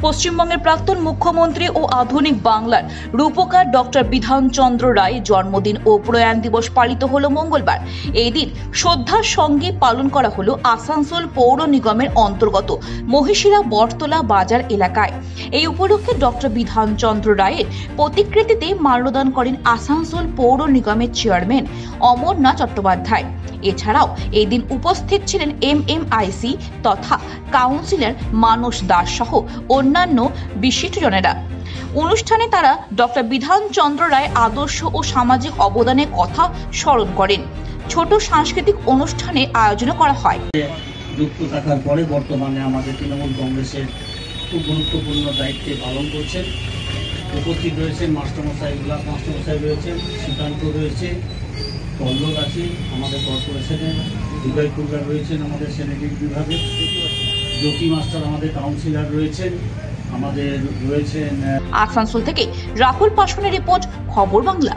পশ্চিমবঙ্গের প্রাক্তন মুখ্যমন্ত্রী ও আধুনিক বাংলার রূপকার ডক্টর বিধানচন্দ্র রায় জন্মদিন ও প্রয়াণ দিবস পালিত হলো মঙ্গলবার। এই দিন শ্রদ্ধার সঙ্গে পালন করা হলো আসানসোল পৌর নিগমের অন্তর্গত মহিশিলা বটতলা বাজার এলাকায়। এই উপলক্ষে ডক্টর বিধানচন্দ্র রায়ের প্রতিকৃতিতে মাল্যদান করেন আসানসোল পৌর নিগমের চেয়ারম্যান অমরনাথ চট্টোপাধ্যায়। এছাড়াও এই দিন উপস্থিত ছিলেন MMIC তথা কাউন্সিলর মানস দাস সহ অন্যান্য বিশিষ্টজনেরা। অনুষ্ঠানে তারা ডক্টর বিধানচন্দ্র রায় আদর্শ ও সামাজিক অবদানের কথা স্মরণ করেন। ছোট সাংস্কৃতিক অনুষ্ঠানের আয়োজন করা হয়। যুক্ত থাকার পরে বর্তমানে আমাদের তৃণমূল কংগ্রেসের খুব গুরুত্বপূর্ণ দায়িত্বে পালন করছেন। উপস্থিত রয়েছেন মাস্টারমশাই, ব্লক মাস্টারমশাই রয়েছেন, শ্রীকান্ত রয়েছে, পল্লব আছে আমাদের কর্পোরেশনের, দুবাই কুলরা রয়েছেন আমাদের সেনেটিক বিভাগে, জ্যোতি মাস্টার আমাদের কাউন্সিলর রয়েছেন, আমাদের রয়েছেন। আসানসোল থেকে রাহুল পাশনের রিপোর্ট, খবর বাংলা।